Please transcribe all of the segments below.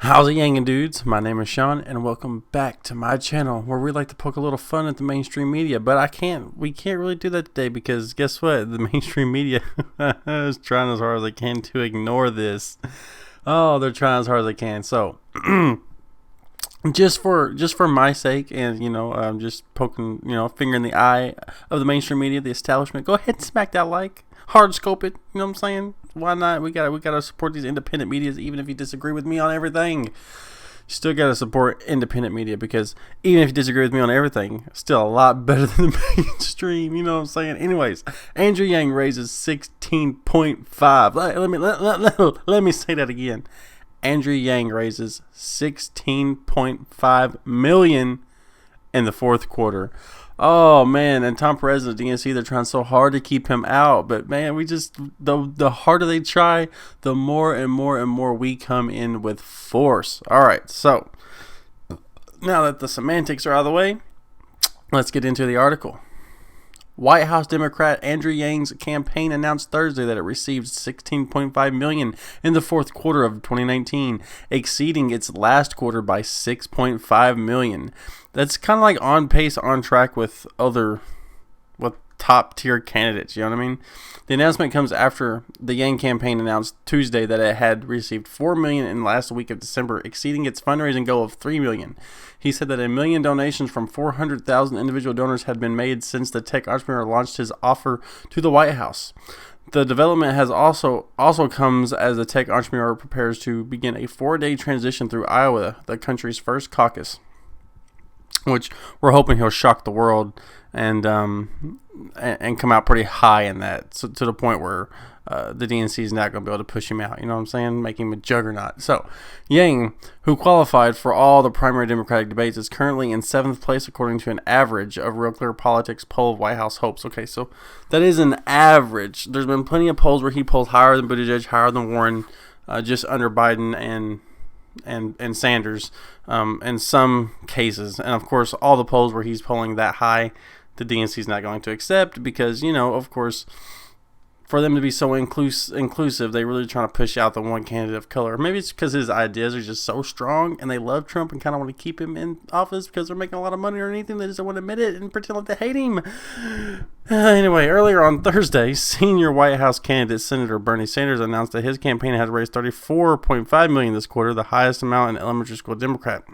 How's it yanking, dudes? My name is Sean, and welcome back to my channel where we like to poke a little fun at the mainstream media. But we can't really do that today because guess what? The mainstream media is trying as hard as they can to ignore this. Oh, they're trying as hard as they can. So, just for my sake, and I'm just poking, finger in the eye of the mainstream media, the establishment. Go ahead and smack that like, hard scope it. You know what I'm saying? Why not? We gotta support these independent medias, even if you disagree with me on everything. You still gotta support independent media because even if you disagree with me on everything, still a lot better than the mainstream. You know what I'm saying? Anyways, Andrew Yang raises 16.5. Let me say that again. Andrew Yang raises 16.5 million in the fourth quarter. Oh man, and Tom Perez and the DNC, they're trying so hard to keep him out, but man, the harder they try, the more and more we come in with force. All right, so now that the semantics are out of the way, let's get into the article. White House Democrat Andrew Yang's campaign announced Thursday that it received $16.5 million in the fourth quarter of 2019, exceeding its last quarter by $6.5 million. That's kind of like on pace, on track with top tier candidates. You know what I mean? The announcement comes after the Yang campaign announced Tuesday that it had received $4 million in the last week of December, exceeding its fundraising goal of $3 million. He said that 1 million donations from 400,000 individual donors had been made since the tech entrepreneur launched his offer to the White House. The development has also comes as the tech entrepreneur prepares to begin a 4-day transition through Iowa, the country's first caucus, which we're hoping he'll shock the world and come out pretty high in that, so to the point where the DNC is not going to be able to push him out. You know what I'm saying? Make him a juggernaut. So Yang, who qualified for all the primary Democratic debates, is currently in 7th place according to an average of Real Clear Politics poll of White House hopes. Okay, so that is an average. There's been plenty of polls where he polls higher than Buttigieg, higher than Warren, just under Biden and Sanders in some cases. And of course, all the polls where he's polling that high, the DNC is not going to accept because, of course, for them to be so inclusive, they really trying to push out the one candidate of color. Maybe it's because his ideas are just so strong and they love Trump and kind of want to keep him in office because they're making a lot of money or anything. They just don't want to admit it and pretend like they hate him. Anyway, earlier on Thursday, senior White House candidate Senator Bernie Sanders announced that his campaign had raised $34.5 million this quarter, the highest amount in elementary school Democrat.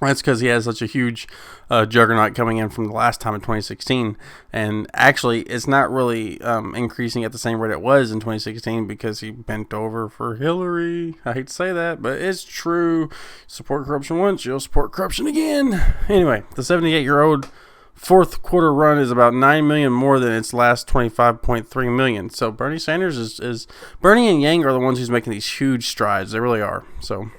That's because he has such a huge juggernaut coming in from the last time in 2016. And actually, it's not really increasing at the same rate it was in 2016 because he bent over for Hillary. I hate to say that, but it's true. Support corruption once, you'll support corruption again. Anyway, the 78-year-old fourth quarter run is about $9 million more than its last $25.3 million. So Bernie Sanders is Bernie and Yang are the ones who's making these huge strides. They really are. So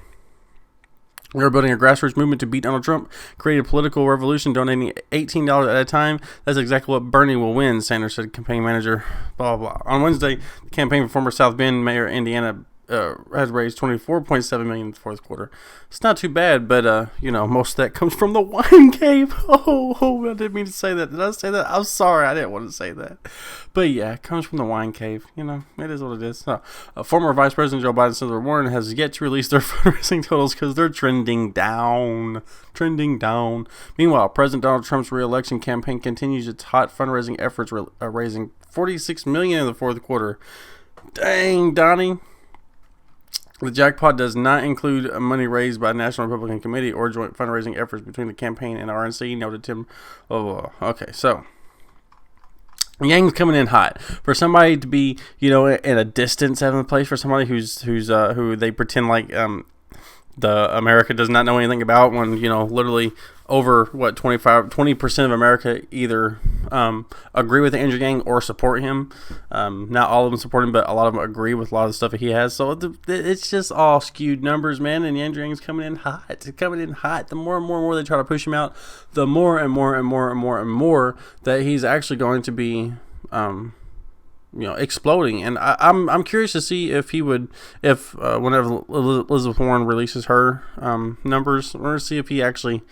we're building a grassroots movement to beat Donald Trump, create a political revolution, donating $18 at a time. That's exactly what Bernie will win, Sanders said, campaign manager, blah, blah, blah. On Wednesday, the campaign for former South Bend Mayor Indiana has raised $24.7 million in the fourth quarter. It's not too bad, but most of that comes from the wine cave. Oh, I didn't mean to say that. Did I say that? I'm sorry, I didn't want to say that. But yeah, it comes from the wine cave. It is what it is. So, former Vice President Joe Biden and Senator Warren has yet to release their fundraising totals because they're trending down. Meanwhile, President Donald Trump's re-election campaign continues its hot fundraising efforts, raising $46 million in the fourth quarter. Dang, Donnie. The jackpot does not include money raised by the National Republican Committee or joint fundraising efforts between the campaign and RNC, noted Tim. Okay, so Yang's coming in hot. For somebody to be, in a distant 7th place, for somebody who they pretend like the America does not know anything about, when literally over 20% of America either agree with Andrew Yang or support him. Not all of them support him, but a lot of them agree with a lot of the stuff that he has. So it's just all skewed numbers, man. And Andrew Yang's coming in hot. The more and more they try to push him out, the more and more that he's actually going to be exploding. And I'm curious to see if he would, whenever Elizabeth Warren releases her numbers, we're going to see if he actually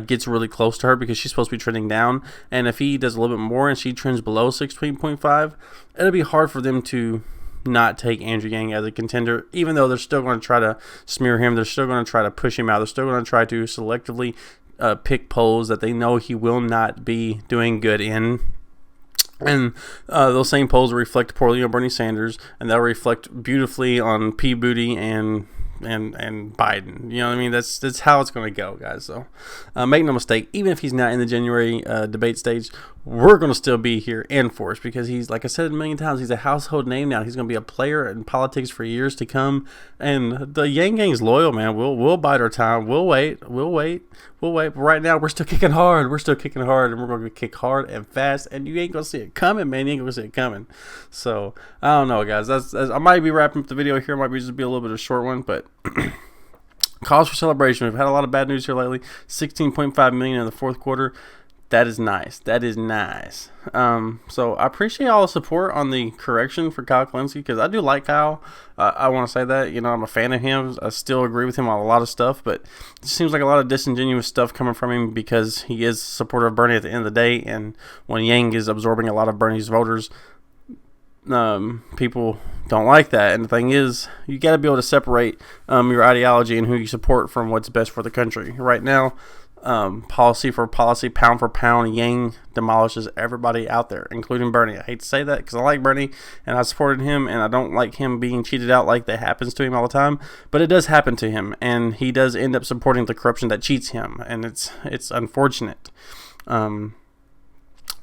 gets really close to her, because she's supposed to be trending down. And if he does a little bit more and she trends below 16.5, it'll be hard for them to not take Andrew Yang as a contender, even though they're still going to try to smear him. They're still going to try to push him out. They're still going to try to selectively pick polls that they know he will not be doing good in. And those same polls will reflect poorly on Bernie Sanders, and they'll reflect beautifully on P. Booty and Biden. You know what I mean? That's how it's going to go, guys. So make no mistake, even if he's not in the January debate stage, we're going to still be here in force, because he's, like I said a million times, he's a household name now. He's going to be a player in politics for years to come. And the Yang Gang's loyal, man. We'll bide our time. We'll wait. But right now, we're still kicking hard. And we're going to kick hard and fast. And you ain't going to see it coming, man. You ain't going to see it coming. So I don't know, guys. I might be wrapping up the video here. It might be just be a little bit of a short one, but cause for celebration. We've had a lot of bad news here lately. 16.5 million in the fourth quarter. That is nice. So I appreciate all the support on the correction for Kyle Kulinski, because I do like Kyle. I want to say that, I'm a fan of him. I still agree with him on a lot of stuff, but it seems like a lot of disingenuous stuff coming from him, because he is a supporter of Bernie at the end of the day. And when Yang is absorbing a lot of Bernie's voters, people don't like that. And the thing is, you got to be able to separate your ideology and who you support from what's best for the country. Right now, policy for policy, pound for pound, Yang demolishes everybody out there, including Bernie. I hate to say that, because I like Bernie and I supported him, and I don't like him being cheated out like that happens to him all the time, but it does happen to him, and he does end up supporting the corruption that cheats him, and it's unfortunate. So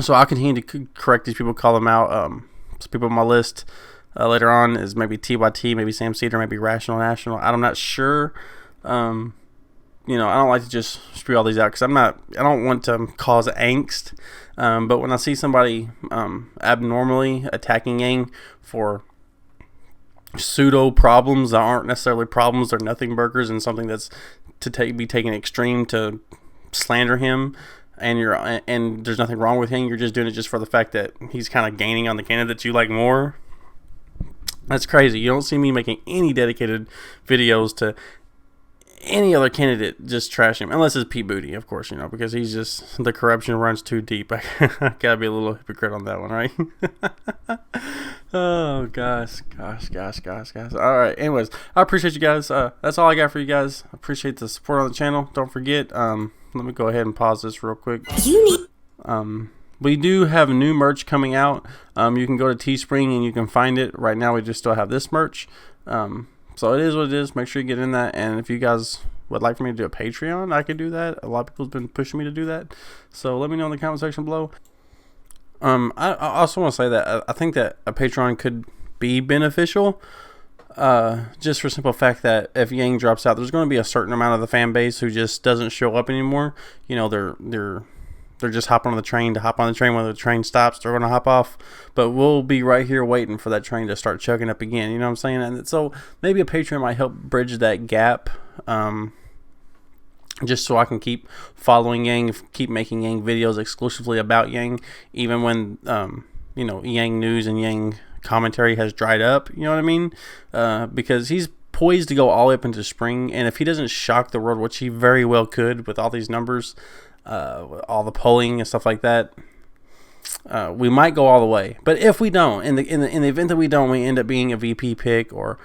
I'll continue to correct these people, call them out. Some people on my list later on is maybe TYT, maybe Sam Cedar, maybe Rational National. I'm not sure. I don't like to just spew all these out, because I don't want to cause angst. But when I see somebody abnormally attacking Yang for pseudo problems that aren't necessarily problems, they're nothing burgers, and something that's be taken extreme to slander him, and there's nothing wrong with him, you're just doing it just for the fact that he's kind of gaining on the candidate you like more. That's crazy. You don't see me making any dedicated videos to any other candidate just trash him, unless it's Pete Booty, of course, because he's just, the corruption runs too deep. I gotta be a little hypocrite on that one, right? Oh gosh. All right, anyways, I appreciate you guys. That's all I got for you guys. I appreciate the support on the channel. Don't forget, let me go ahead and pause this real quick. We do have new merch coming out. You can go to Teespring and you can find it. Right now we just still have this merch. So it is what it is. Make sure you get in that. And if you guys would like for me to do a Patreon, I could do that. A lot of people have been pushing me to do that. So let me know in the comment section below. I also want to say that I think that a Patreon could be beneficial. Just for the simple fact that if Yang drops out, there's going to be a certain amount of the fan base who just doesn't show up anymore. They're just hopping on the train to hop on the train. When the train stops, they're going to hop off. But we'll be right here waiting for that train to start chugging up again. You know what I'm saying? And so maybe a Patreon might help bridge that gap. Just so I can keep following Yang, keep making Yang videos exclusively about Yang, even when, Yang news and Yang commentary has dried up. You know what I mean? Because he's poised to go all up into spring. And if he doesn't shock the world, which he very well could with all these numbers, all the polling and stuff like that, we might go all the way. But if we don't, in the event that we don't, we end up being a VP pick, or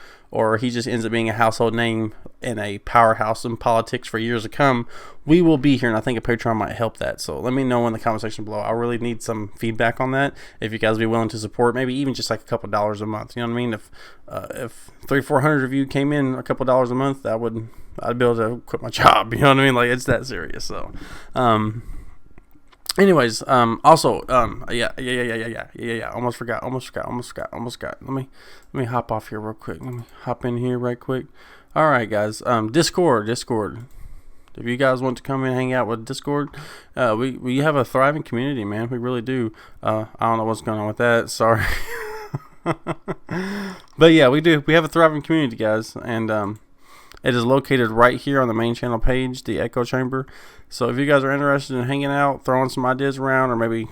he just ends up being a household name in a powerhouse in politics for years to come, we will be here, and I think a Patreon might help that. So let me know in the comment section below. I really need some feedback on that. If you guys would be willing to support, maybe even just like a couple dollars a month. You know what I mean? If 300-400 of you came in a couple dollars a month, I'd be able to quit my job. You know what I mean? Like, it's that serious. So, anyways, also, yeah. Almost forgot. Let me hop off here real quick. Let me hop in here right quick. All right, guys. Discord. If you guys want to come and hang out with Discord, we have a thriving community, man. We really do. I don't know what's going on with that. Sorry. But yeah, we do. We have a thriving community, guys, and it is located right here on the main channel page, the Echo Chamber. So if you guys are interested in hanging out, throwing some ideas around, or maybe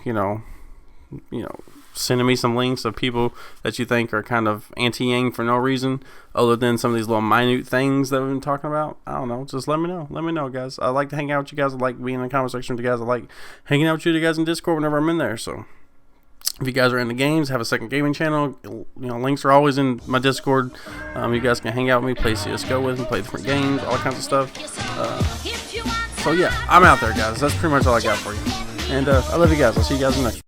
sending me some links of people that you think are kind of anti-Yang for no reason, other than some of these little minute things that we've been talking about, I don't know. Just let me know, guys. I like to hang out with you guys. I like being in the comment section with you guys. I like hanging out with you guys in Discord whenever I'm in there. So If you guys are into games, have a second gaming channel. Links are always in my Discord. You guys can hang out with me, play CS:GO with me, play different games, all kinds of stuff. So yeah, I'm out there, guys. That's pretty much all I got for you. And I love you guys. I'll see you guys in the next one.